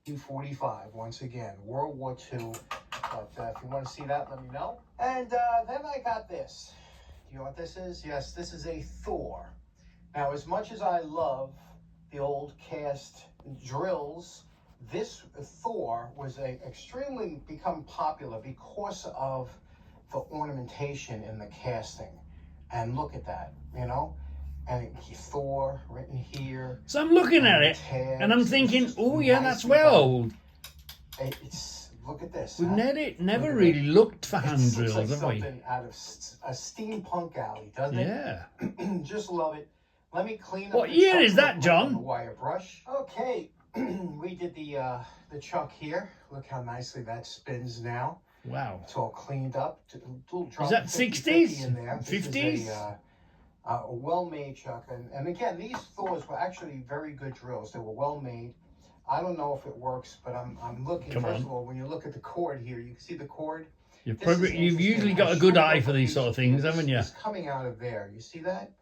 1945, once again, World War II. But if you want to see that, let me know. And then I got this. Do you know what this is? Yes, this is a Thor. Now, as much as I love the old cast drills, this Thor was extremely become popular because of the ornamentation in the casting. And look at that, you know? And Thor written here. So I'm looking at it and I'm thinking, oh yeah, that's well old. Look at this. We've never really looked for hand drills, like have we? Something out of a steampunk alley, doesn't it? Yeah. Just love it. Let me clean up. What year is that, John? The wire brush. Okay, we did the chuck here. Look how nicely that spins now. Wow. It's all cleaned up. Is that 60s? In there. 50s? A well-made chuck. And again, these Thors were actually very good drills. They were well-made. I don't know if it works, but I'm looking. First of all, when you look at the cord here, you can see the cord. You've usually got a good eye for these sort of things, haven't you? It's coming out of there. You see that?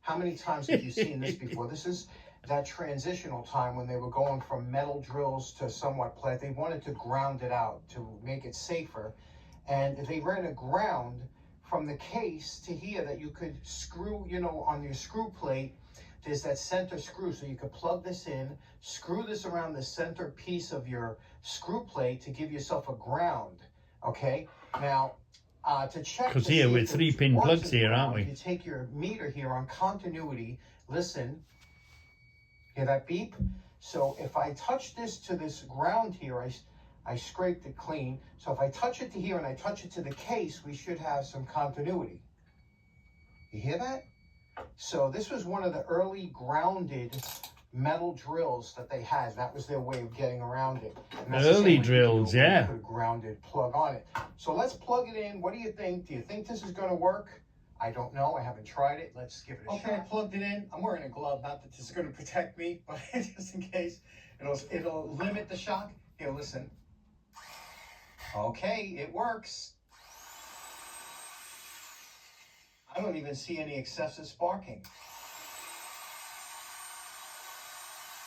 How many times have you seen this before? This is that transitional time when they were going from metal drills to somewhat plastic. They wanted to ground it out to make it safer. And they ran a ground from the case to here that you could screw, you know, on your screw plate. There's that center screw, so you could plug this in, screw this around the center piece of your screw plate to give yourself a ground, okay? Now, to check... Because here we're 3-pin plugs here, aren't we? You take your meter here on continuity, listen, hear that beep? So if I touch this to this ground here, I scraped it clean. So if I touch it to here and I touch it to the case, we should have some continuity. You hear that? So this was one of the early grounded metal drills that they had. That was their way of getting around it. Early drills, yeah. Put a grounded plug on it. So let's plug it in. What do you think? Do you think this is going to work? I don't know. I haven't tried it. Let's give it a shot. Okay, I plugged it in. I'm wearing a glove. Not that this is going to protect me, but just in case. It'll limit the shock. Here, listen. Okay, it works. I don't even see any excessive sparking.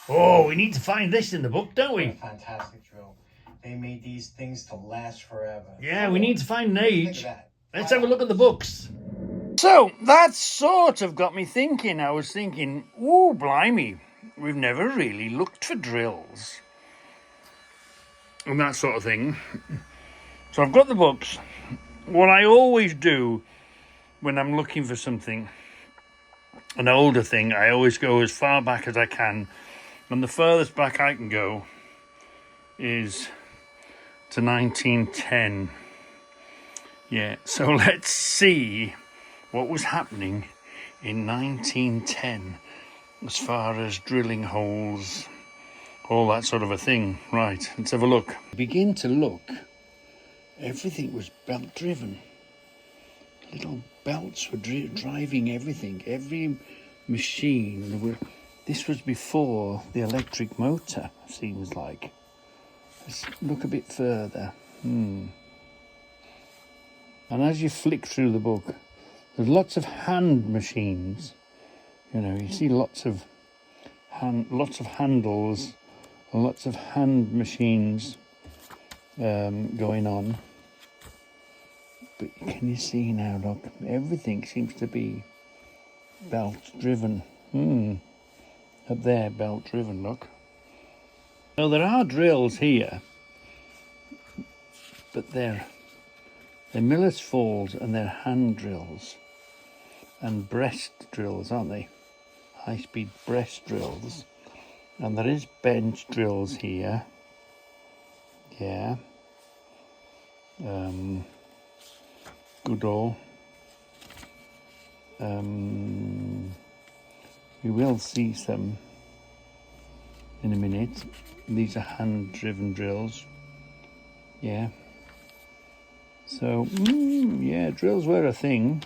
Oh, we need to find this in the book, don't we? Fantastic drill. They made these things to last forever. Yeah, we need to find an age. Let's have a look at the books. So, that sort of got me thinking. I was thinking, ooh, blimey, we've never really looked for drills. And that sort of thing. So I've got the books. What I always do when I'm looking for something, an older thing, I always go as far back as I can. And the furthest back I can go is to 1910. Yeah, so let's see what was happening in 1910 as far as drilling holes, all that sort of a thing. Right, let's have a look. Begin to look. Everything was belt driven. Little belts were driving everything, every machine. This was before the electric motor, seems like. Let's look a bit further. And as you flick through the book, there's lots of hand machines. You know, you see lots of handles, and lots of hand machines going on. But can you see now, look, everything seems to be belt driven. Up there, belt driven, look. Well, there are drills here, but they're miller's falls and they're hand drills and breast drills, aren't they? High-speed breast drills. And there is bench drills here. Yeah. Goodall. We will see some in a minute. These are hand-driven drills. Yeah. So, yeah, drills were a thing.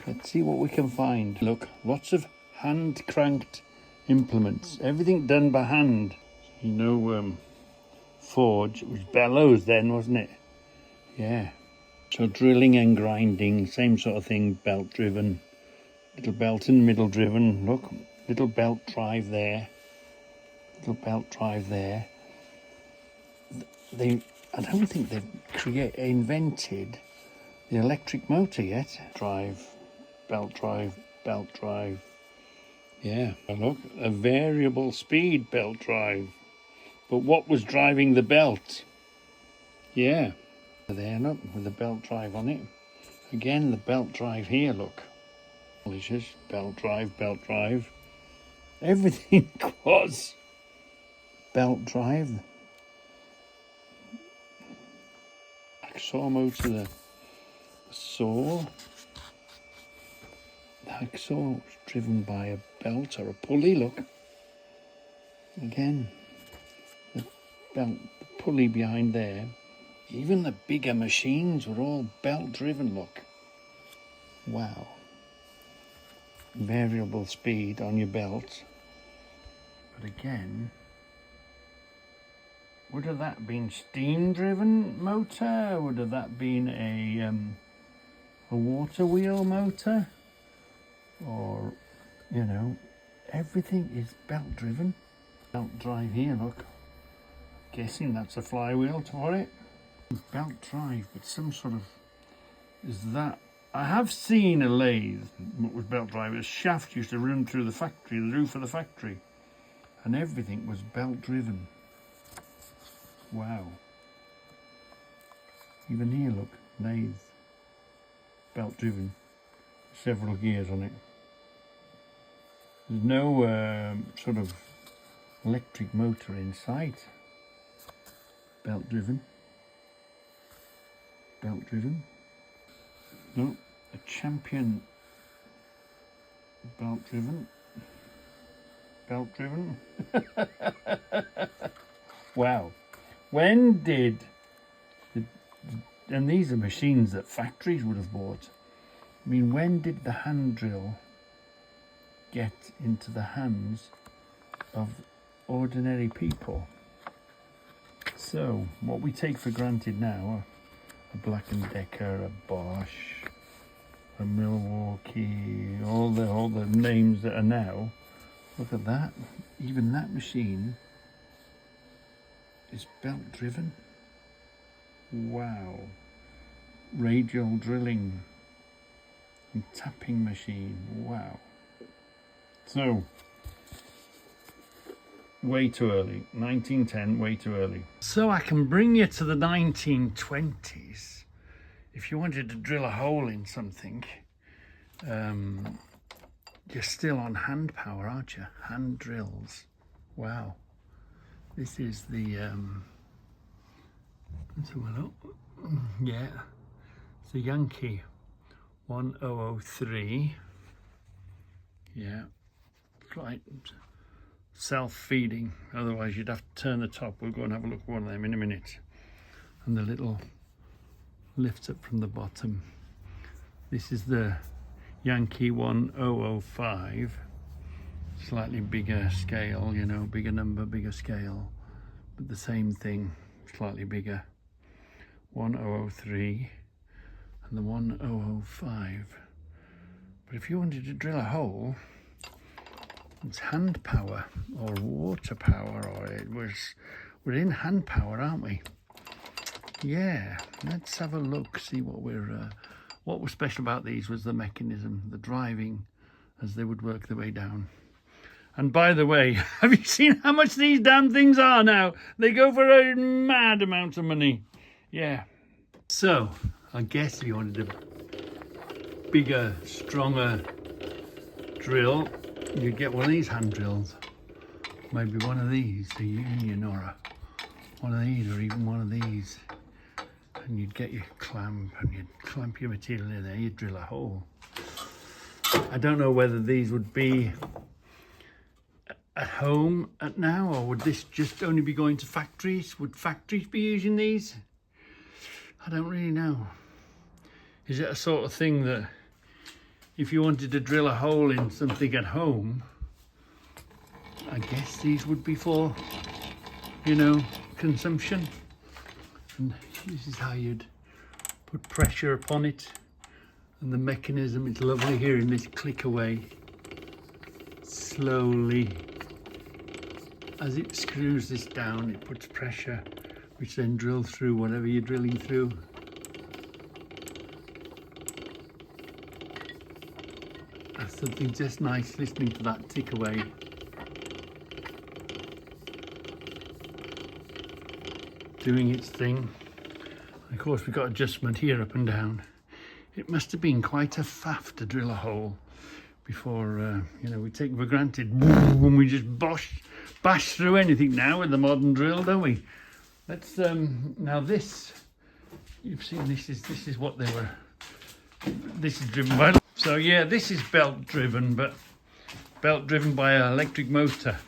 Let's see what we can find. Look, lots of hand-cranked implements. Everything done by hand. You know, forge. It was bellows then, wasn't it? Yeah. So drilling and grinding, same sort of thing, belt-driven. Little belt and middle driven. Look, little belt drive there. Little belt drive there. I don't think they've invented the electric motor yet. Drive, belt drive, belt drive. Yeah, look, a variable speed belt drive. But what was driving the belt? Yeah, there, look, with the belt drive on it. Again, the belt drive here, look. Delicious, belt drive, belt drive. Everything was belt drive. Hacksaw motor, the saw. The hacksaw was driven by a belt or a pulley, look. Again, the belt, the pulley behind there. Even the bigger machines were all belt driven, look. Wow. Variable speed on your belt. But again, would have that been steam driven motor? Would have that been a water wheel motor? Or, you know, everything is belt driven. Belt drive here, look. Guessing that's a flywheel for it. Belt drive, but some sort of, is that, I have seen a lathe with belt drive. A shaft used to run through the factory, the roof of the factory, and everything was belt driven. Wow. Even here, look, lathe, belt driven, several gears on it. There's no sort of electric motor in sight. Belt driven. Belt driven. No, a champion. Belt driven. Belt driven. Wow. When did and these are machines that factories would have bought. I mean, when did the hand drill get into the hands of ordinary people? So, what we take for granted now, a Black & Decker, a Bosch, a Milwaukee, all the names that are now, look at that. Even that machine is belt driven. Wow. Radial drilling and tapping machine. Wow. So, way too early. 1910, way too early. So I can bring you to the 1920s. If you wanted to drill a hole in something, you're still on hand power, aren't you? Hand drills. Wow. This is the, let's have a look. Yeah, it's a Yankee 1003. Yeah, right. Self-feeding, otherwise you'd have to turn the top. We'll go and have a look at one of them in a minute. And the little lifts up from the bottom. This is the Yankee 1005. Slightly bigger scale, you know, bigger number, bigger scale, but the same thing, slightly bigger. 1003 and the 1005. But if you wanted to drill a hole, it's hand power or water power, or we're in hand power, aren't we? Yeah, let's have a look, see what was special about these was the mechanism, the driving as they would work their way down. And by the way, have you seen how much these damn things are now? They go for a mad amount of money. Yeah. So, I guess if you wanted a bigger, stronger drill, you'd get one of these hand drills. Maybe one of these, a Union or one of these, or even one of these. And you'd get your clamp and you'd clamp your material in there, you'd drill a hole. I don't know whether these would be at home at now, or would this just only be going to factories? Would factories be using these? I don't really know. Is it a sort of thing that if you wanted to drill a hole in something at home, I guess these would be for, you know, consumption? And this is how you'd put pressure upon it, and the mechanism, it's lovely hearing this click away slowly. As it screws this down, it puts pressure which then drill through whatever you're drilling through. That's something just nice, listening to that tick away. Doing its thing. And of course we've got adjustment here up and down. It must have been quite a faff to drill a hole before, you know, we take for granted when we just bash through anything now with the modern drill, don't we? Let's, now this, you've seen this is what they were, this is driven by, so yeah, this is belt driven, but belt driven by an electric motor.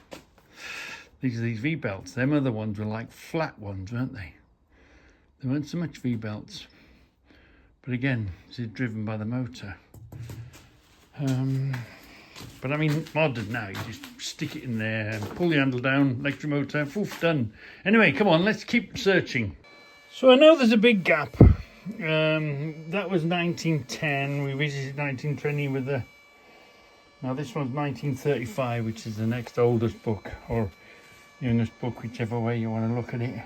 These are these V-belts. Them other ones were like flat ones, weren't they? They weren't so much V-belts. But again, this is driven by the motor. But I mean, modern now, you just stick it in there and pull the handle down, electric motor, poof, done. Anyway, come on, let's keep searching. So I know there's a big gap. That was 1910. We visited 1920 with the... Now this one's 1935, which is the next oldest book, or youngest book, whichever way you want to look at it.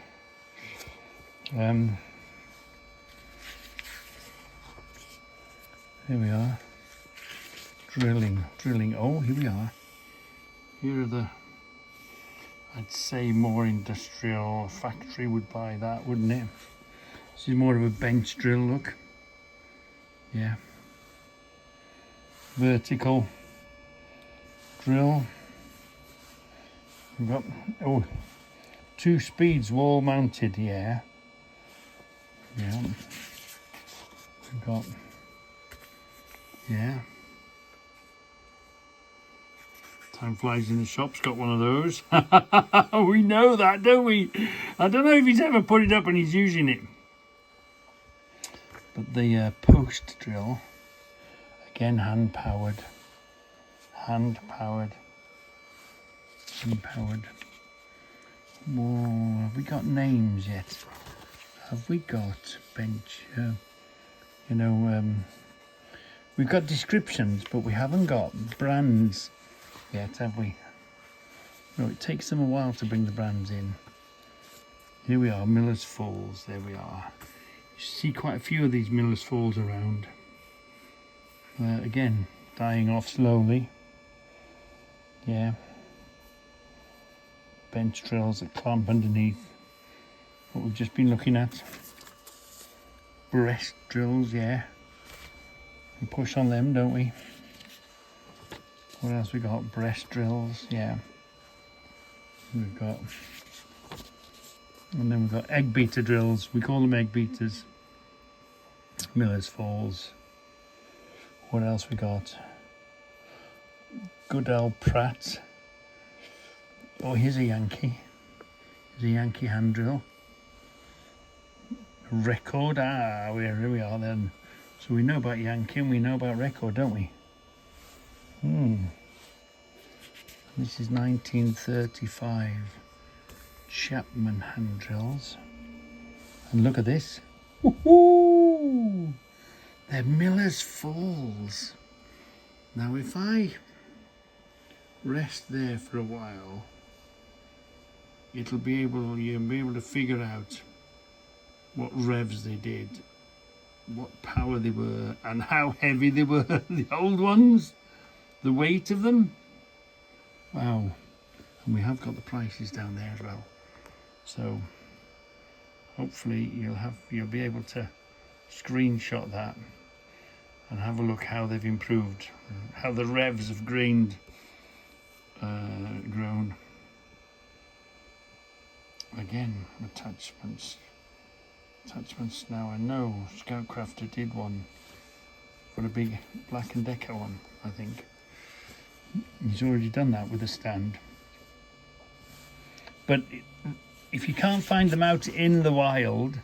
Here we are. Drilling. Oh, here we are. Here are the, I'd say more industrial factory would buy that, wouldn't it? This is more of a bench drill, look. Yeah. Vertical drill. We've got, oh, 2 speeds wall mounted, yeah. Yeah. We've got, yeah. Time flies in the shop's got one of those. We know that, don't we? I don't know if he's ever put it up and he's using it. But the post drill, again hand powered. Whoa, have we got names yet? Have we got bench? You know, we've got descriptions, but we haven't got brands yet, have we? No, it takes them a while to bring the brands in. Here we are, Miller's Falls. There we are. You see quite a few of these Miller's Falls around. Again, dying off slowly. Yeah. Bench drills that clamp underneath what we've just been looking at. Breast drills, yeah. We push on them, don't we? What else we got? Breast drills, yeah. We've got, and then we've got egg beater drills. We call them egg beaters. Miller's Falls. What else we got? Goodell Pratt. Oh, here's a Yankee. Here's a Yankee hand drill. Record. Ah, here we are then. So we know about Yankee and we know about Record, don't we? This is 1935 Chapman hand drills. And look at this. Woohoo! They're Miller's Falls. Now if I rest there for a while, you'll be able to figure out what revs they did, what power they were, and how heavy they were. The old ones, the weight of them. Wow. And we have got the prices down there as well. So hopefully you'll be able to screenshot that and have a look how they've improved, how the revs have grown. Again, attachments now. I know Scoutcrafter did one for a big Black & Decker one, I think. He's already done that with a stand. But if you can't find them out in the wild,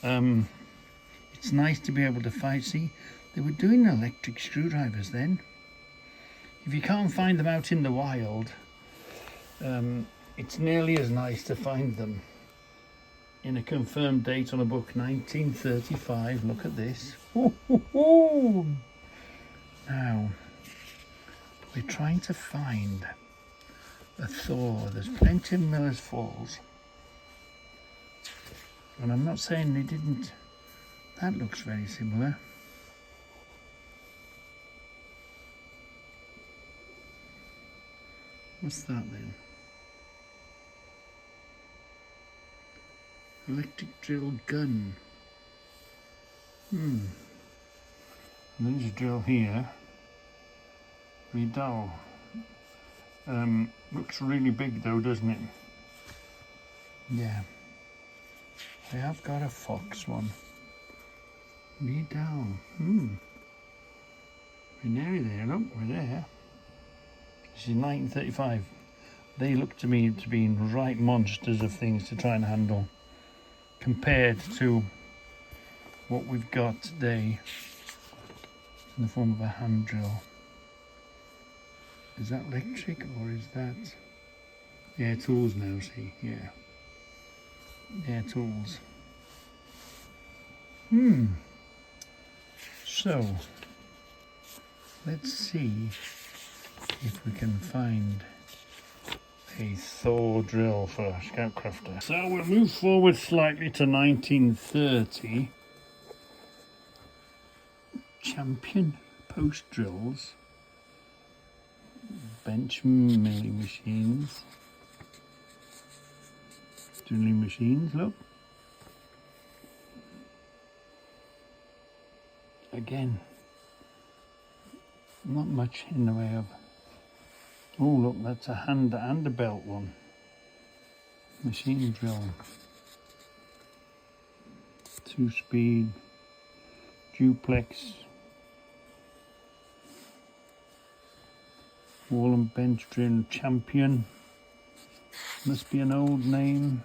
it's nice to be able to find. See, they were doing electric screwdrivers then. If you can't find them out in the wild, it's nearly as nice to find them in a confirmed date on a book, 1935. Look at this. Ooh. Now, we're trying to find a Thor. There's plenty of Miller's Falls. And I'm not saying they didn't. That looks very similar. What's that then? Electric drill gun. There's a drill here. Very dull. Looks really big though, doesn't it? Yeah. I have got a fox one. Very dull. We're nearly there, look, we're there. This is 1935. They look to me to be right monsters of things to try and handle compared to what we've got today in the form of a hand drill. Is that electric or is that... Yeah, tools now, see, yeah. Yeah, tools. So, let's see if we can find a Thor drill for Scoutcrafter. So we'll move forward slightly to 1930. Champion post drills. Bench milling machines. Drilling machines, look. Again, not much in the way of... Oh look, that's a hand and a belt one. Machine drill. 2-speed. Duplex. Wall and bench drill champion. Must be an old name.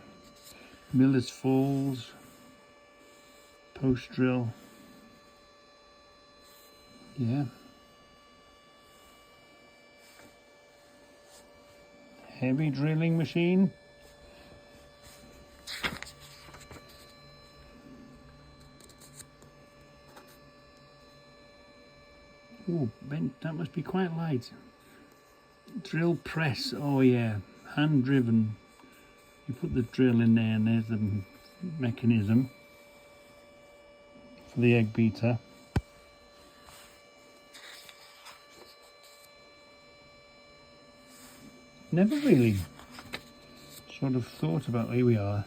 Miller's Falls. Post drill. Yeah. Heavy drilling machine. Oh, bent, that must be quite light. Drill press, oh yeah, hand driven. You put the drill in there and there's the mechanism for the egg beater. Never really sort of thought about, here we are,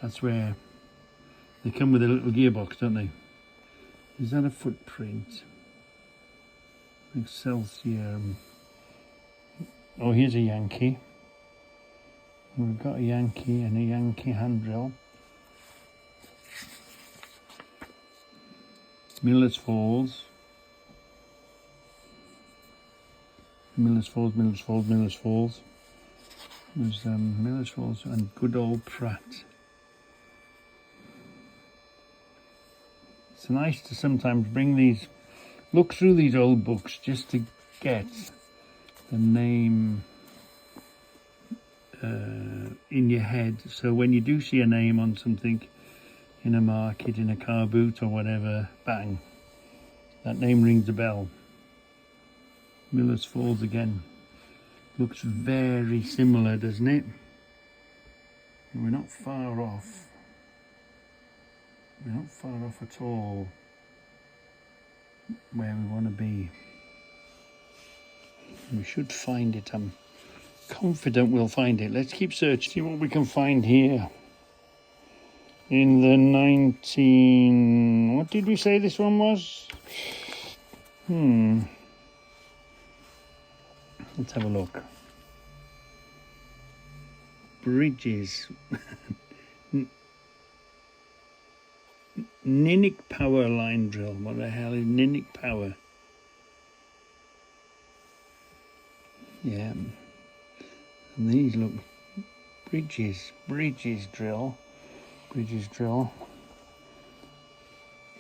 that's where they come with a little gearbox, don't they? Is that a footprint? Excelsior. Oh, here's a Yankee. We've got a Yankee and a Yankee hand drill. Miller's Falls. Miller's Falls, Miller's Falls, Miller's Falls. There's Miller's Falls and good old Pratt. It's nice to sometimes bring these, look through these old books just to get the name in your head. So when you do see a name on something in a market, in a car boot or whatever, bang, that name rings a bell. Miller's Falls again. Looks very similar, doesn't it? And we're not far off. We're not far off at all where we want to be. We should find it. I'm confident we'll find it. Let's keep searching, see what we can find here. In the 19... What did we say this one was? Let's have a look. Bridges. Ninic power line drill. What the hell is Ninic power? Yeah. And these look bridges drill. Bridges drill.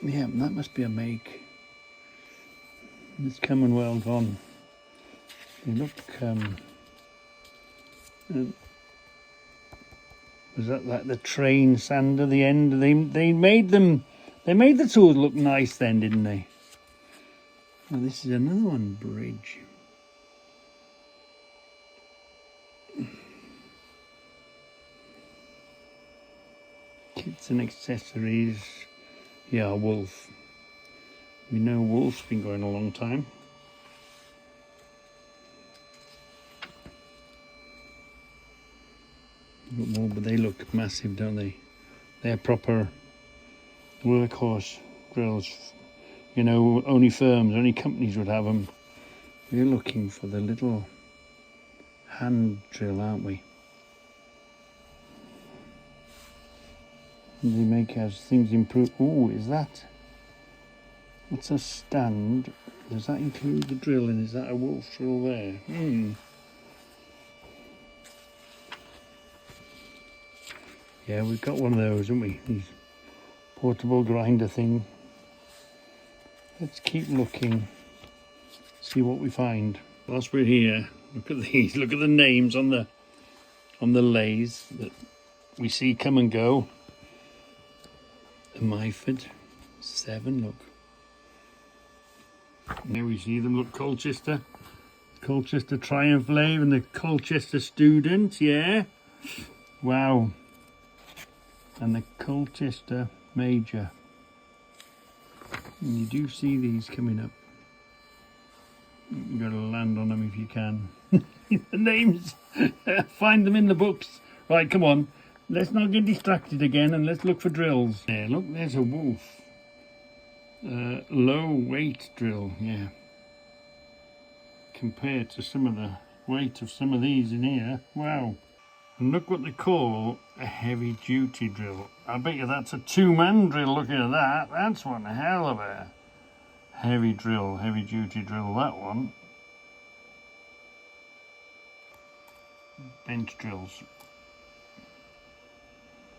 Yeah, that must be a make. It's come and well gone. They look, was that like the train sander, the end? They made the tools look nice then, didn't they? Well, this is another one, bridge. Kits and accessories. Yeah, wolf. We know wolf's been going a long time. More, but they look massive, don't they? They're proper workhorse drills. You know, only firms, only companies would have them. We're looking for the little hand drill, aren't we? They make as things improve. Oh, is that? What's a stand? Does that include the drill? And is that a wolf drill there? Yeah, we've got one of those, haven't we? These portable grinder thing. Let's keep looking, see what we find. Whilst we're here, look at these. Look at the names on the lathes that we see come and go. The Myford 7, look. There we see them, look, Colchester Triumph lathe and the Colchester Student, yeah. Wow. And the Colchester Major. And you do see these coming up. You've got to land on them if you can. The names, find them in the books. Right, come on. Let's not get distracted again and let's look for drills. There, look, there's a wolf. Low weight drill, yeah. Compared to some of the weight of some of these in here, wow. And look what they call a heavy duty drill. I bet you that's a two-man drill, look at that. That's one hell of a heavy drill, heavy duty drill, that one. Bench drills.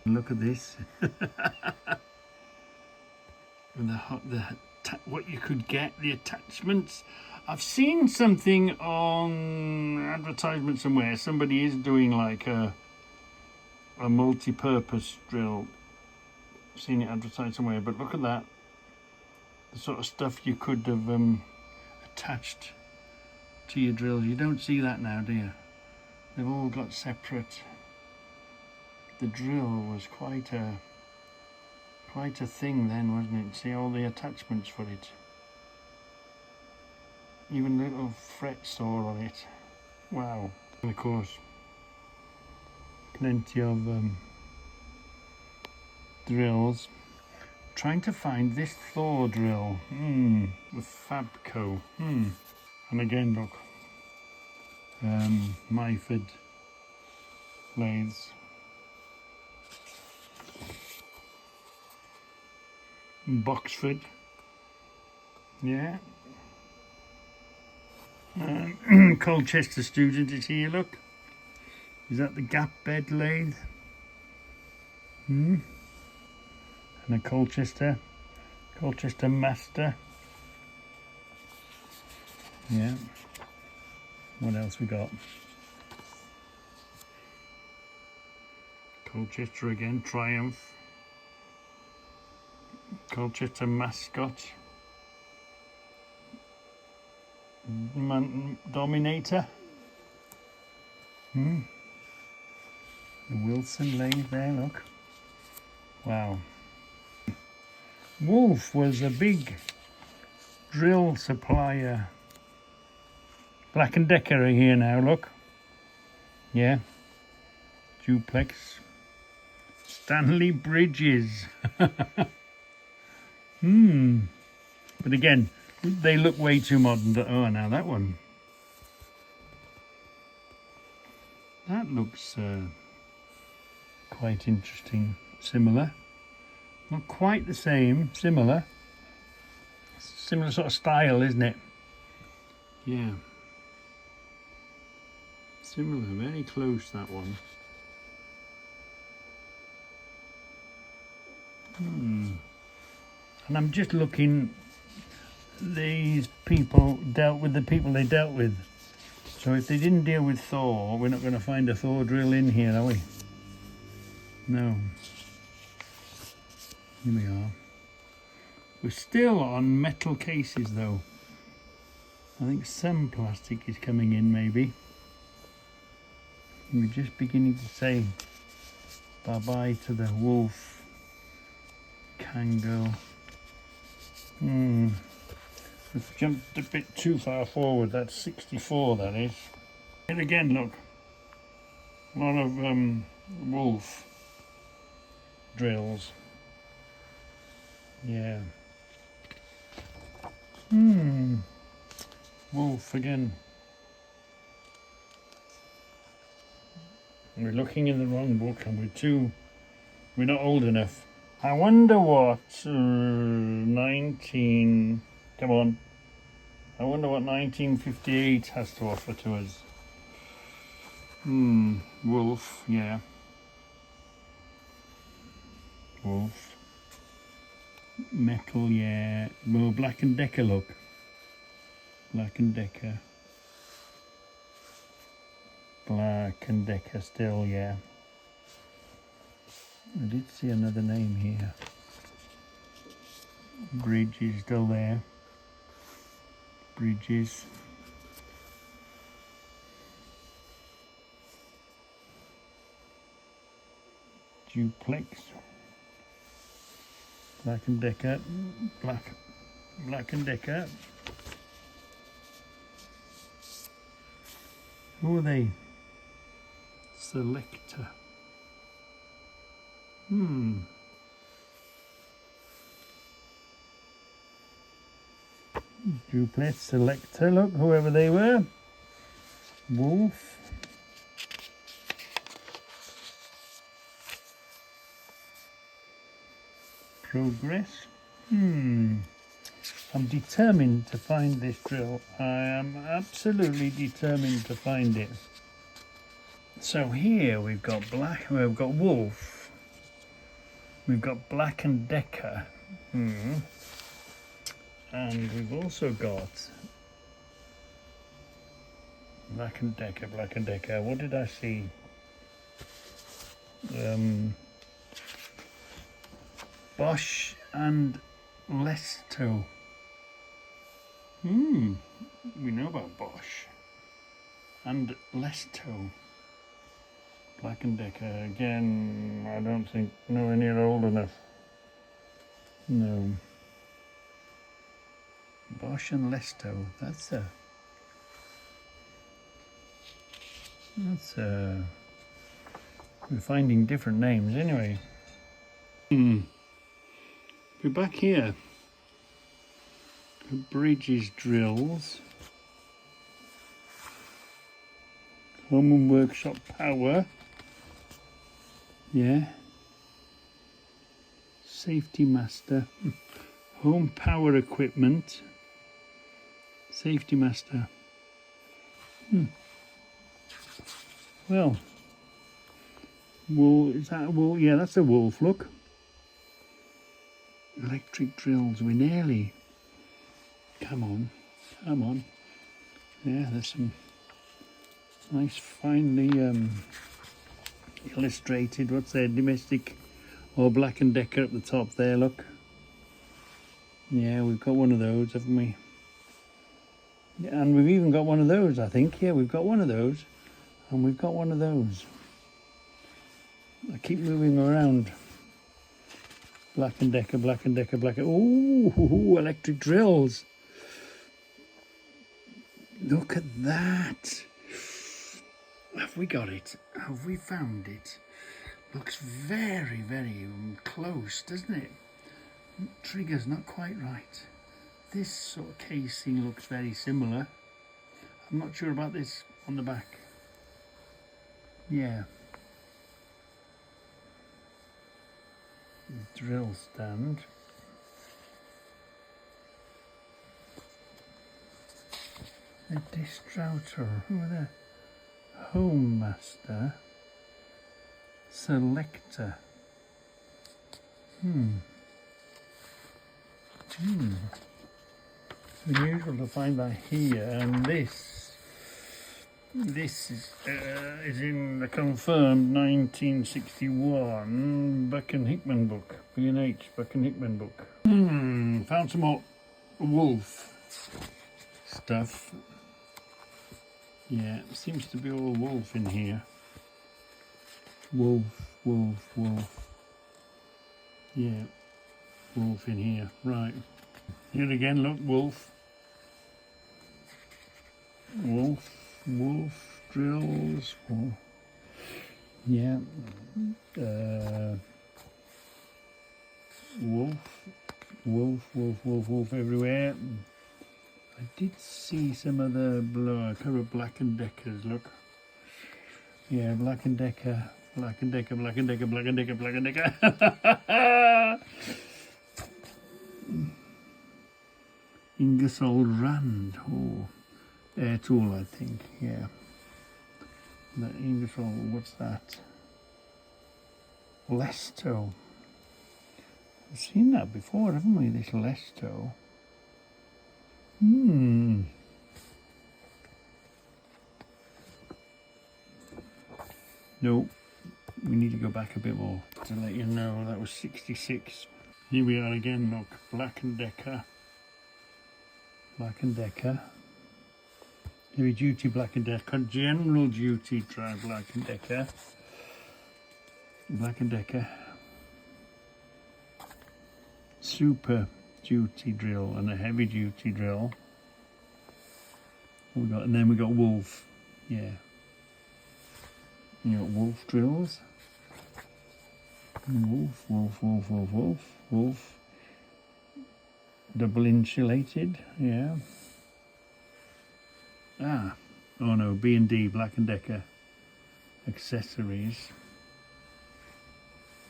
Look at this. And what you could get, the attachments. I've seen something on advertisement somewhere. Somebody is doing like a multi-purpose drill. I've seen it advertised somewhere, but look at that. The sort of stuff you could have attached to your drills. You don't see that now, do you? They've all got separate. The drill was quite a thing then, wasn't it? See all the attachments for it. Even a little fret saw on it. Wow. And of course, plenty of drills. Trying to find this Thor drill with Fabco. And again, look, Myford lathes. Boxford, yeah. Colchester Student is here, look. Is that the gap bed lathe? And a Colchester Master. Yeah. What else we got? Colchester again, Triumph. Colchester Mascot. Dominator. The Wilson lathe there, look. Wow. Wolf was a big drill supplier. Black & Decker are here now, look. Yeah. Duplex. Stanley Bridges. But again, they look way too modern. Oh, now that one. That looks quite interesting. Similar. Not quite the same. Similar. Similar sort of style, isn't it? Yeah. Similar. Very close, that one. And I'm just looking, these people dealt with the people they dealt with. So if they didn't deal with Thor, we're not going to find a Thor drill in here, are we? No. Here we are. We're still on metal cases though. I think some plastic is coming in maybe. We're just beginning to say bye-bye to the wolf Kango. We've jumped a bit too far forward. That's 64, that is. And again, look, a lot of wolf drills. Yeah. Wolf again. We're looking in the wrong book, and we're not old enough. I wonder what 19. Come on. I wonder what 1958 has to offer to us. Wolf, yeah. Wolf. Metal, yeah. Well, Black and Decker, look. Black and Decker. Black and Decker still, yeah. I did see another name here. Bridge is still there. Bridges. Duplex. Black and Decker. Black and Decker. Who are they? Selector. Duplex, Selector, look, whoever they were. Wolf. Progress. I'm determined to find this drill. I am absolutely determined to find it. So here we've got Wolf. We've got Black and Decker. And we've also got Black and Decker. What did I see? Bosch and Lesto. We know about Bosch and Lesto. Black and Decker. Again, I don't think nowhere near old enough. No. Bosch and Lesto. We're finding different names anyway. We're back here. Bridges drills. Home and workshop power. Yeah. Safety master. Home power equipment. Safety master. Well, wool, is that a wool? Yeah, that's a wolf, look. Electric drills, we're nearly. Come on. Yeah, there's some nice, finely illustrated, what's there, domestic or Black and Decker at the top there, look. Yeah, we've got one of those, haven't we? Yeah, and we've even got one of those, I think. Yeah, we've got one of those. And we've got one of those. I keep moving around. Black and Decker. Ooh, electric drills. Look at that. Have we got it? Have we found it? Looks very, very close, doesn't it? Trigger's not quite right. This sort of casing looks very similar. I'm not sure about this on the back. Yeah. Drill stand. A distributor. Who are they? Home master. Selector. Unusual to find that here, and this is in the confirmed 1961 Buck and Hickman book, B&H Buck and Hickman book. Found some more wolf stuff. Yeah, it seems to be all wolf in here. Wolf. Yeah. wolf in here. Right. Here again, look, wolf. Wolf drills. Wolf. Yeah. Wolf everywhere. I did see some other a couple of Black and Deckers, look. Yeah, Black and Decker. Ingersoll Rand. Oh, air tool, I think. Yeah. The Ingersoll, what's that? Lesto. We've seen that before, haven't we? This Lesto. No, we need to go back a bit more to let you know that was 66. Here we are again, look, Black and Decker. Heavy duty Black and Decker, general duty Black and Decker. Super duty drill and a heavy duty drill. And then we got wolf. Yeah. You got wolf drills. Wolf. Double insulated, yeah. Oh no, B&D, Black and Decker accessories.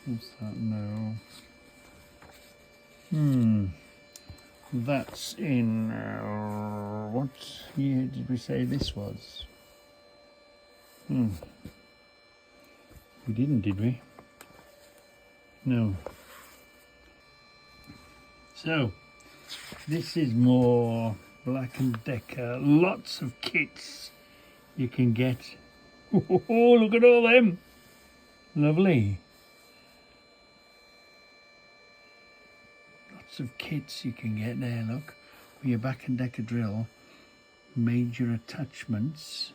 What's that? No. That's in, what year did we say this was? We didn't, did we? No. So, this is more Black and Decker. Lots of kits you can get. Oh, look at all them. Lovely. Lots of kits you can get there, look. For your Black and Decker drill. Major attachments.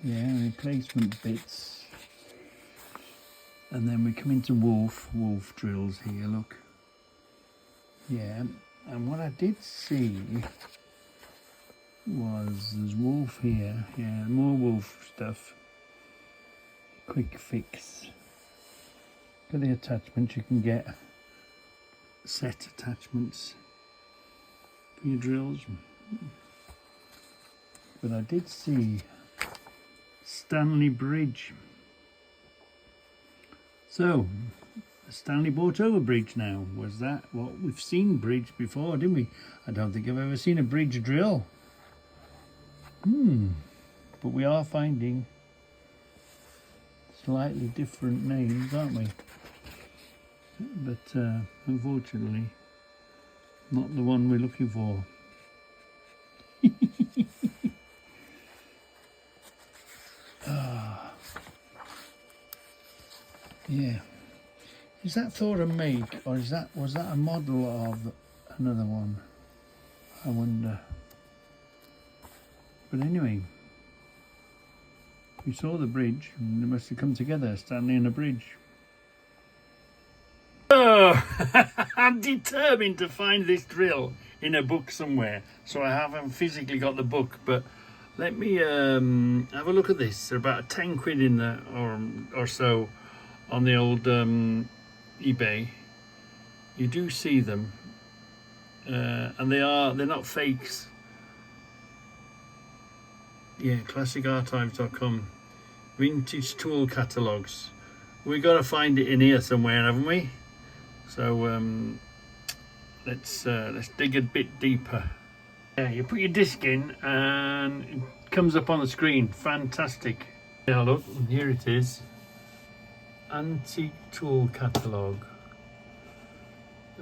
Yeah, replacement bits. And then we come into wolf drills here, look. Yeah, and what I did see was there's wolf here. Yeah, more wolf stuff. Quick fix. Look at the attachments you can get. Set attachments for your drills. But I did see Stanley Bridge. So, the Stanley bought over bridge now. Was that what we've seen bridge before, didn't we? I don't think I've ever seen a bridge drill. But we are finding slightly different names, aren't we? But unfortunately, not the one we're looking for. Yeah. Is that Thor a make, or was that a model of another one? I wonder. But anyway, we saw the bridge, and they must have come together, Stanley and a bridge. Oh, I'm determined to find this drill in a book somewhere, so I haven't physically got the book, but let me have a look at this. They're about 10 quid in there, or so, on the old eBay. You do see them, and they're not fakes. Yeah, classicarchives.com. Vintage tool catalogues. We got to find it in here somewhere, haven't we? So let's dig a bit deeper. Yeah, you put your disc in and it comes up on the screen. Fantastic. Yeah, look, here it is. Antique tool catalogue.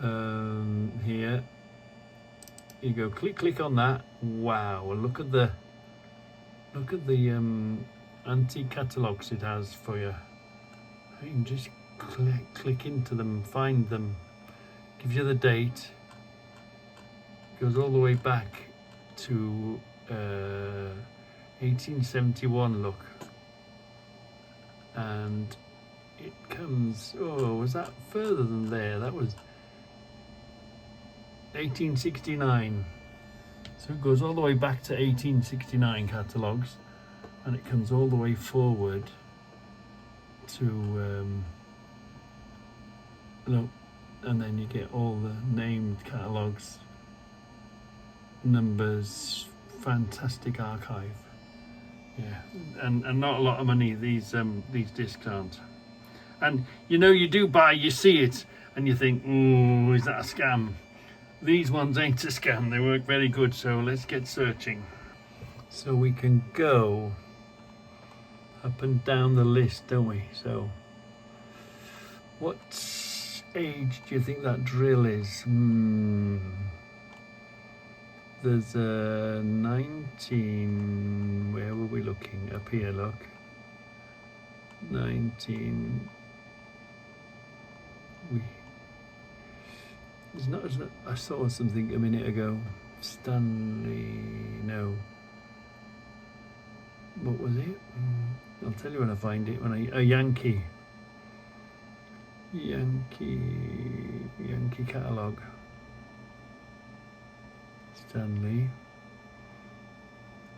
Here you go. Click on that. Wow, look at the antique catalogues it has for you. You can just click into them, find them. Gives you the date. Goes all the way back to 1871. Look, and it comes, oh, was that further than there? That was 1869. So it goes all the way back to 1869 catalogues, and it comes all the way forward to no, and then you get all the named catalogues, numbers, fantastic archive. Yeah, and not a lot of money. These discs aren't. And you know, you do buy, you see it, and you think, oh, is that a scam? These ones ain't a scam. They work very good. So let's get searching. So we can go up and down the list, don't we? So what age do you think that drill is? There's a 19, where were we looking? Up here, look. 19, I saw something a minute ago. Stanley, no. What was it? I'll tell you when I find it. A Yankee catalogue.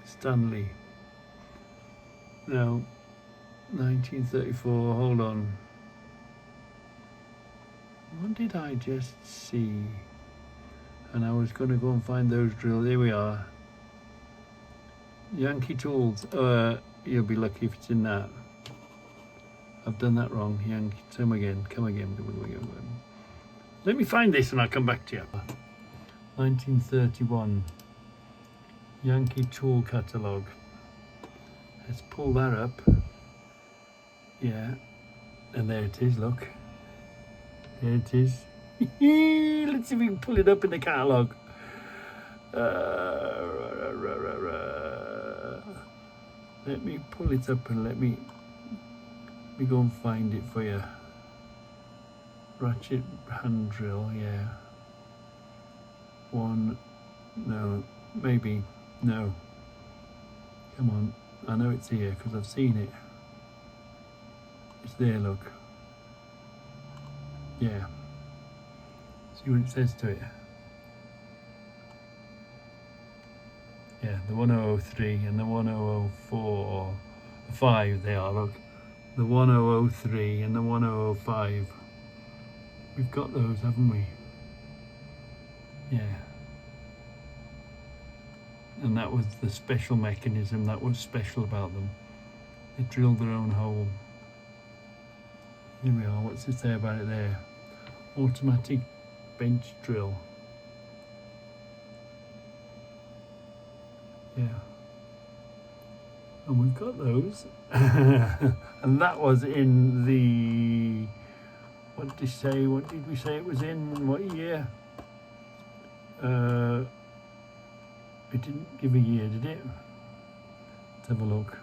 Stanley. No, 1934. Hold on. What did I just see? And I was going to go and find those drills. Here we are. Yankee tools. You'll be lucky if it's in that. I've done that wrong. Yankee. Come again. Let me find this and I'll come back to you. 1931. Yankee tool catalogue. Let's pull that up. Yeah. And there it is, look. There it is. Let's see if we can pull it up in the catalogue. Let me pull it up and let me go and find it for you. Ratchet hand drill, yeah. One, no, maybe, no. Come on, I know it's here because I've seen it. It's there, look. Yeah. See what it says to it. Yeah, the 1003 and the 1004, 5 they are, look. The 1003 and the 1005. We've got those, haven't we? Yeah. And that was the special mechanism that was special about them. They drilled their own hole. Here we are, what's it say about it there? Automatic bench drill. Yeah. And we've got those. And that was in the, what did we say it was in? What year? It didn't give a year, did it? Let's have a look.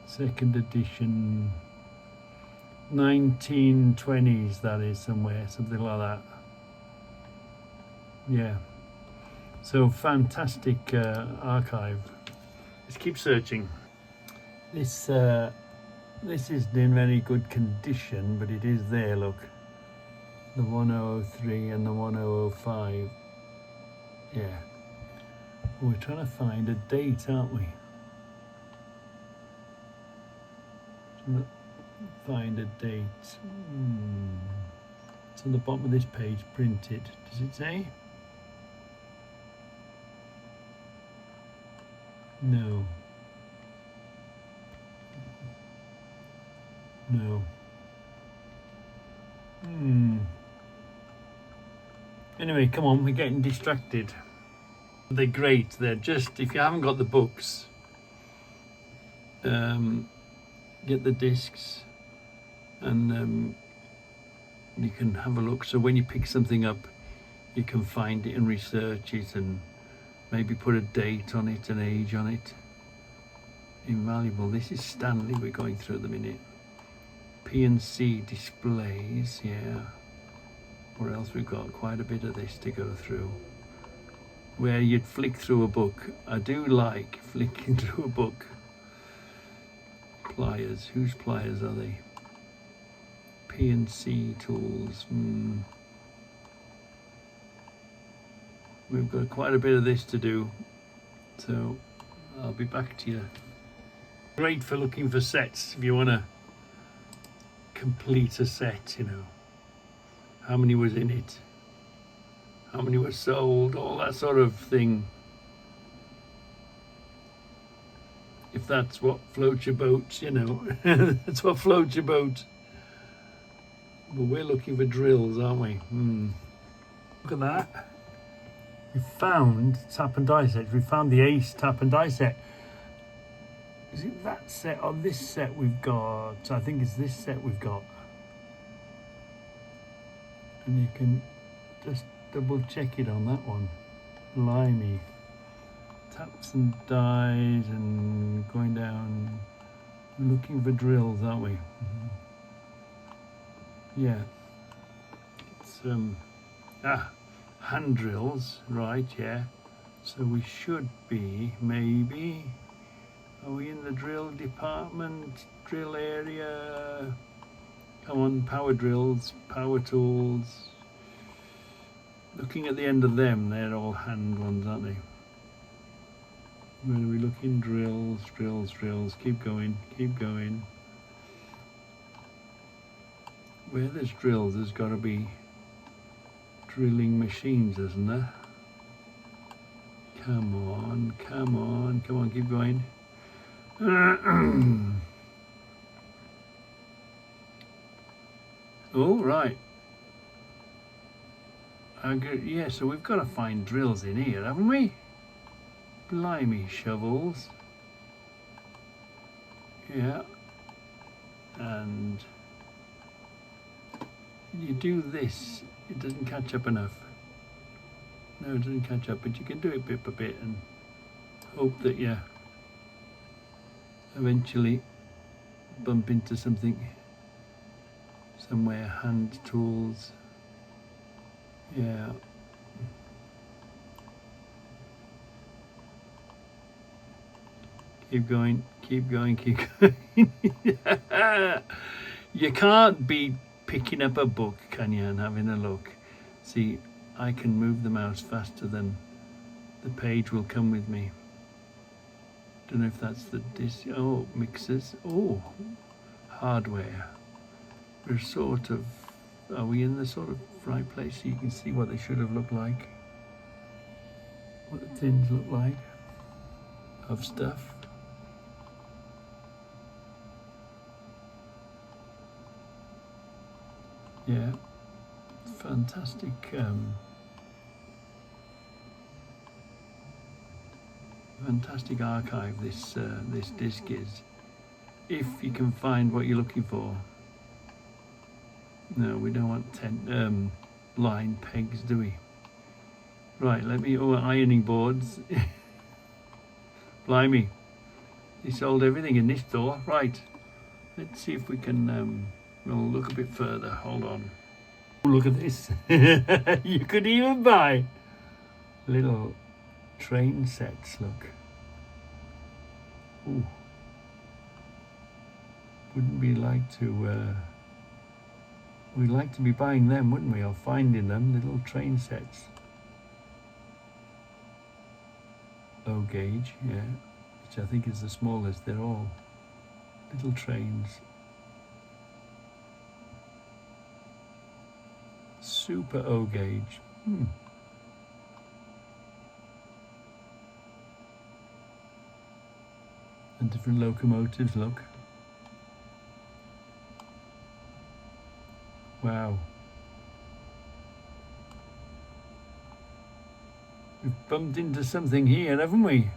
Second edition, 1920s, that is, somewhere, something like that. Yeah. So fantastic archive. Let's keep searching. This isn't in very good condition, but it is there, look. The 1003 and the 1005. Yeah. We're trying to find a date, aren't we? Trying to find a date. It's on the bottom of this page, printed. Does it say? No. No. Anyway, come on, we're getting distracted. They're great. They're just, if you haven't got the books, get the discs and you can have a look. So when you pick something up, you can find it and research it and maybe put a date on it, an age on it. Invaluable. This is Stanley we're going through at the minute. P&C displays, yeah. What else we've got? Quite a bit of this to go through. Where you'd flick through a book. I do like flicking through a book. Pliers. Whose pliers are they? P&C tools. We've got quite a bit of this to do, so I'll be back to you. Great for looking for sets if you want to complete a set, you know. How many was in it? How many were sold? All that sort of thing. If that's what floats your boat, you know. That's what floats your boat. But we're looking for drills, aren't we? Look at that. We found tap and die sets. We found the Ace tap and die set. Is it that set or this set we've got? I think it's this set we've got. And you can just double check it on that one. Blimey. Taps and dies and going down. We're looking for drills, aren't we? Yeah. It's hand drills, right, yeah. So we should be, maybe, are we in the drill department, drill area? Come on, power drills, power tools. Looking at the end of them, they're all hand ones, aren't they? Where are we looking? Drills, drills, drills. Keep going, keep going. Where there's drills, there's got to be drilling machines, isn't there? Come on, come on, come on, keep going. Oh, right. Yeah, so we've got to find drills in here, haven't we? Blimey, shovels. Yeah. And you do this, it doesn't catch up enough. No, it doesn't catch up, but you can do it bit by bit and hope that you eventually bump into something somewhere. Hand tools. Yeah. Keep going, keep going, keep going. You can't be picking up a book, can you, and having a look. See, I can move the mouse faster than the page will come with me. Don't know if that's the disc. Oh, mixers. Oh, hardware. We're sort of, are we in the sort of right place so you can see what they should have looked like? What the tins look like of stuff. Yeah, fantastic. Fantastic archive this this disc is, if you can find what you're looking for. No, we don't want 10 line pegs, do we? Right, let me. Oh, ironing boards. Blimey, he sold everything in this store. Right, let's see if we can. We'll look a bit further. Hold on. Look at this. You could even buy little train sets. Look. Ooh. Wouldn't we like to? We'd like to be buying them, wouldn't we? Or finding them, little train sets. Low gauge, yeah. Which I think is the smallest. They're all little trains. Super O gauge. And different locomotives, look. Wow. We've bumped into something here, haven't we?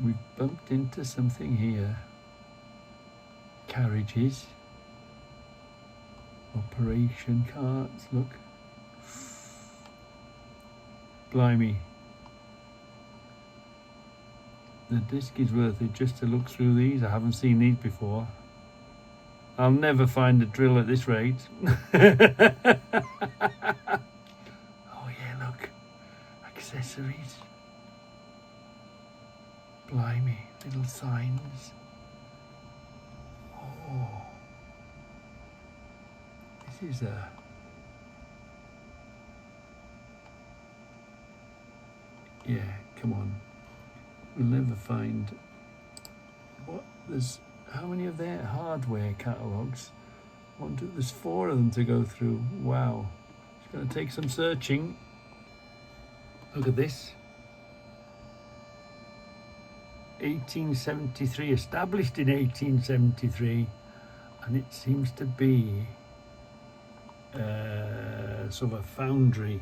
We've bumped into something here. Carriages. Operation carts, look. Blimey. The disc is worth it just to look through these. I haven't seen these before. I'll never find a drill at this rate. Oh yeah, look. Accessories. Blimey, little signs. Oh, this is a... Yeah, come on. We'll never find... What? There's... How many of their hardware catalogues? There's 4 of them to go through. Wow. It's going to take some searching. Look at this. 1873, established in 1873, and it seems to be sort of a foundry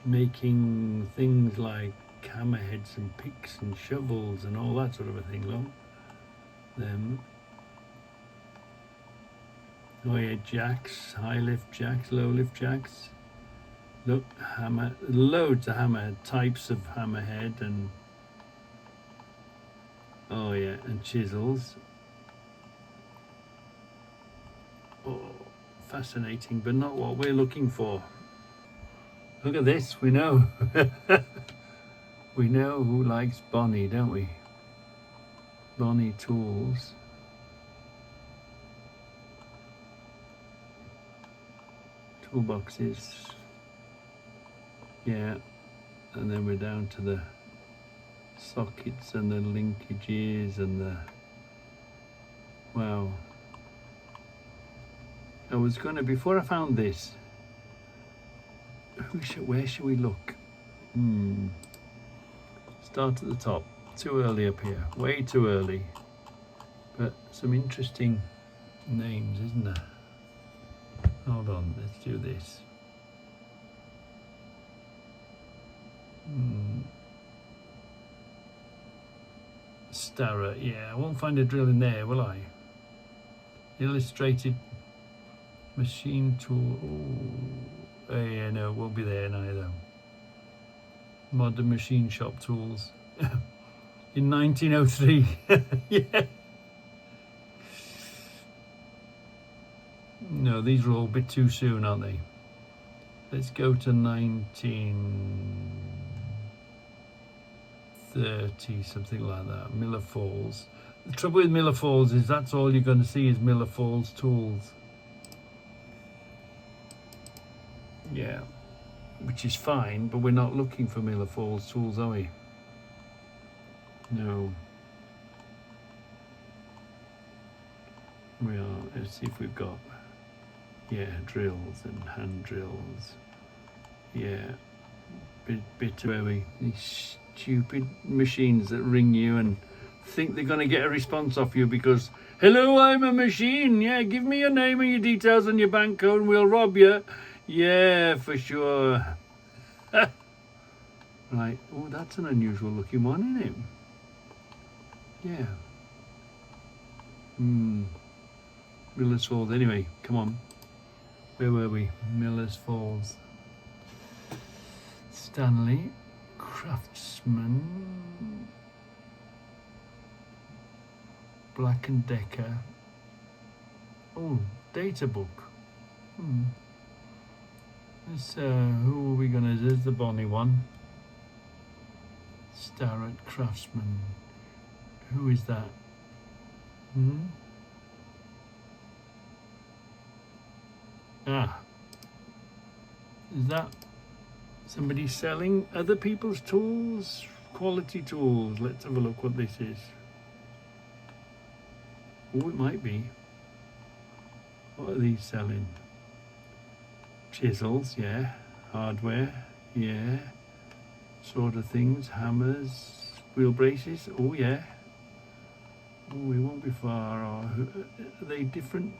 making things like hammerheads and picks and shovels and all that sort of a thing. Look, them. Oh yeah, jacks, high lift jacks, low lift jacks. Look, hammer, loads of hammer types of hammerhead and oh yeah, and chisels. Oh, fascinating, but not what we're looking for. Look at this, we know. We know who likes Bonnie, don't we? Bonnie tools. Toolboxes. Yeah, and then we're down to the sockets and the linkages and the... Wow. I was gonna, before I found this, where should we look? Start at the top. Too early up here, way too early. But some interesting names, isn't there? Hold on, let's do this. Starrer, yeah, I won't find a drill in there, will I? Illustrated machine tool. Oh, yeah, no, it won't be there neither. Modern machine shop tools. In 1903. Yeah. No, these are all a bit too soon, aren't they? Let's go to 1930, something like that. Miller Falls. The trouble with Miller Falls is that's all you're going to see is Miller Falls tools. Yeah, which is fine, but we're not looking for Miller Falls tools, are we? No. We are. Let's see if we've got, yeah, drills and hand drills. Yeah, bit where these stupid machines that ring you and think they're going to get a response off you because, hello, I'm a machine. Yeah, give me your name and your details and your bank code and we'll rob you. Yeah, for sure. Right. Oh, that's an unusual looking one, isn't it? Yeah. Miller's Falls. Anyway, come on. Where were we? Miller's Falls. Stanley. Craftsman. Black and Decker. Oh, data book. This, who are we gonna? There's the Bonnie one. Starrett Craftsman. Who is that? Ah, is that somebody selling other people's tools? Quality tools. Let's have a look what this is. Oh, it might be. What are these selling? Chisels, yeah. Hardware, yeah. Sort of things. Hammers, wheel braces. Oh, yeah. Oh, we won't be far. Are they different?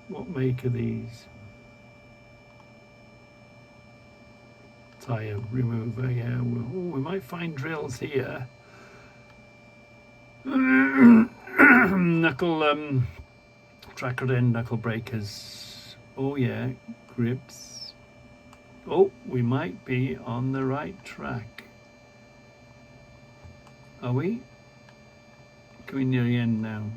What make are these? Tire remover, yeah. We might find drills here. Knuckle, tracker end knuckle breakers. Oh yeah, grips. Oh, we might be on the right track. Are we? Coming near the end now.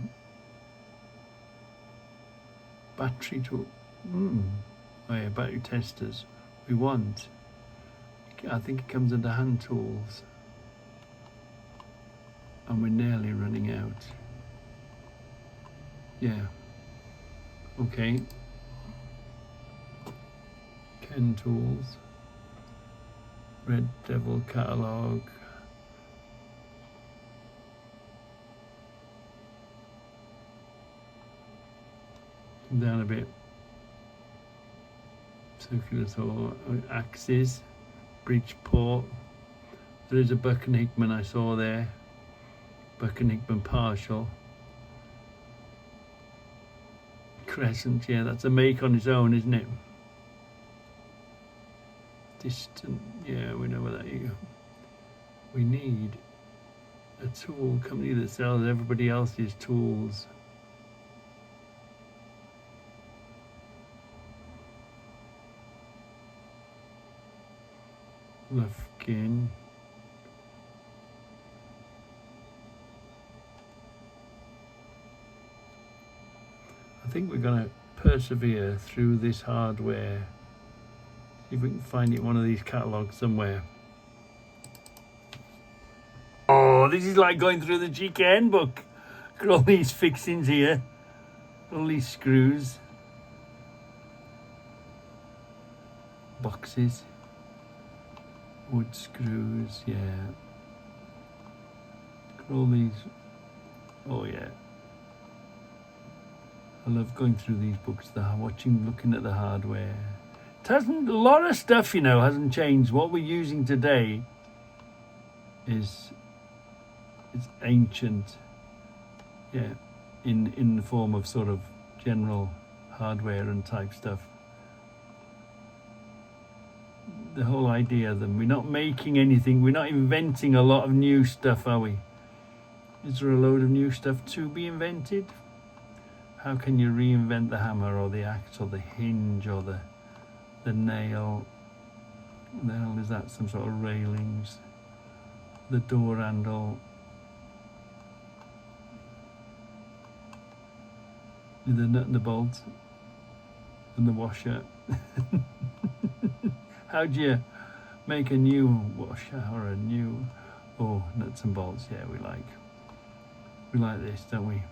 Battery tool. Oh yeah, battery testers. We want. I think it comes under hand tools. and we're nearly running out. Yeah. Okay. Ken Tools. Red Devil Catalogue. Come down a bit. Circular Thor. Axes. Bridgeport. There's a Buck and Hickman I saw there. Buck and Hickman partial. Crescent, yeah, that's a make on its own, isn't it? Distant, yeah, we know where that you go. We need a tool company that sells everybody else's tools. Lufkin. I think we're going to persevere through this hardware. See if we can find it in one of these catalogues somewhere. Oh, this is like going through the GKN book. Look at all these fixings here. All these screws. Boxes. Wood screws, yeah. Look at all these. Oh, yeah. I love going through these books, looking at the hardware. It hasn't, a lot of stuff, you know, hasn't changed. What we're using today is ancient, yeah, in the form of sort of general hardware and type stuff. The whole idea of them, we're not making anything, we're not inventing a lot of new stuff, are we? Is there a load of new stuff to be invented? How can you reinvent the hammer or the axe or the hinge or the nail? What the hell is that? Some sort of railings. The door handle. The nut and the bolt. And the washer. How do you make a new washer or a new... Oh, nuts and bolts, yeah, we like this, don't we?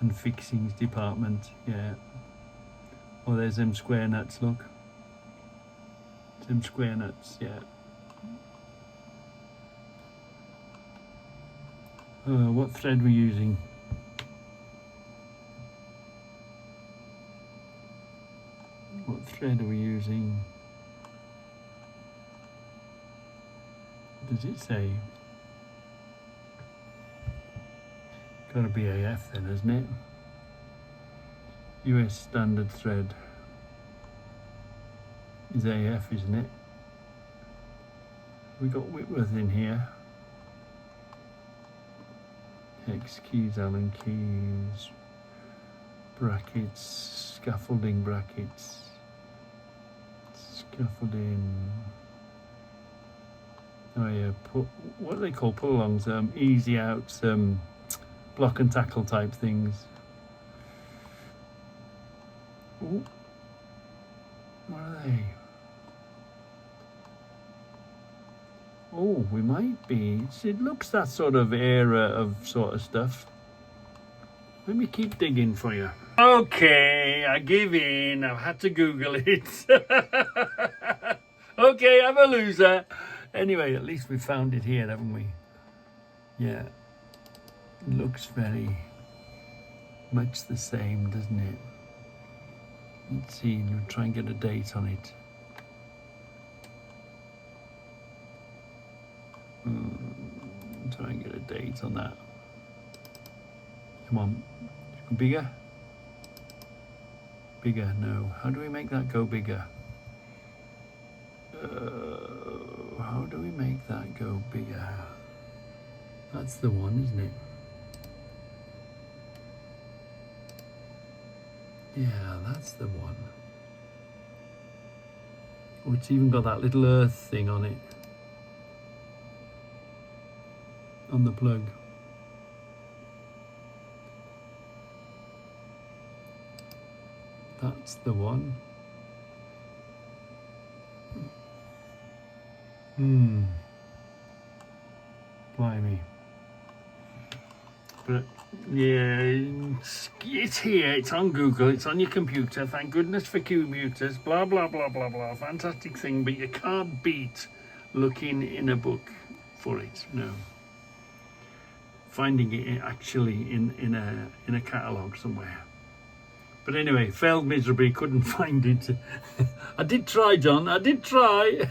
And fixings department, yeah. Oh, there's them square nuts, look. Them square nuts, yeah. What thread we're using? What thread are we using? What does it say? Gotta be AF then, isn't it? US standard thread is AF, isn't it? We got Whitworth in here. Hex keys, Allen keys, brackets, scaffolding brackets, scaffolding. Oh yeah, what do they call pull-alongs? Easy outs, block and tackle type things. Ooh. What are they? Oh, we might be. It looks that sort of era of sort of stuff. Let me keep digging for you. Okay, I give in. I've had to Google it. Okay, I'm a loser. Anyway, at least we found it here, haven't we? Yeah. It looks very much the same, doesn't it? Let's see, we'll try and get a date on it. Try and get a date on that. Come on, bigger? Bigger, no. How do we make that go bigger? How do we make that go bigger? That's the one, isn't it? Yeah, that's the one. Oh, it's even got that little earth thing on it. On the plug. That's the one. Blimey. But yeah, it's here, it's on Google, it's on your computer. Thank goodness for computers. Blah blah blah blah blah. Fantastic thing, but you can't beat looking in a book for it. No, finding it actually in a catalogue somewhere. But anyway, failed miserably, couldn't find it. I did try, John. I did try.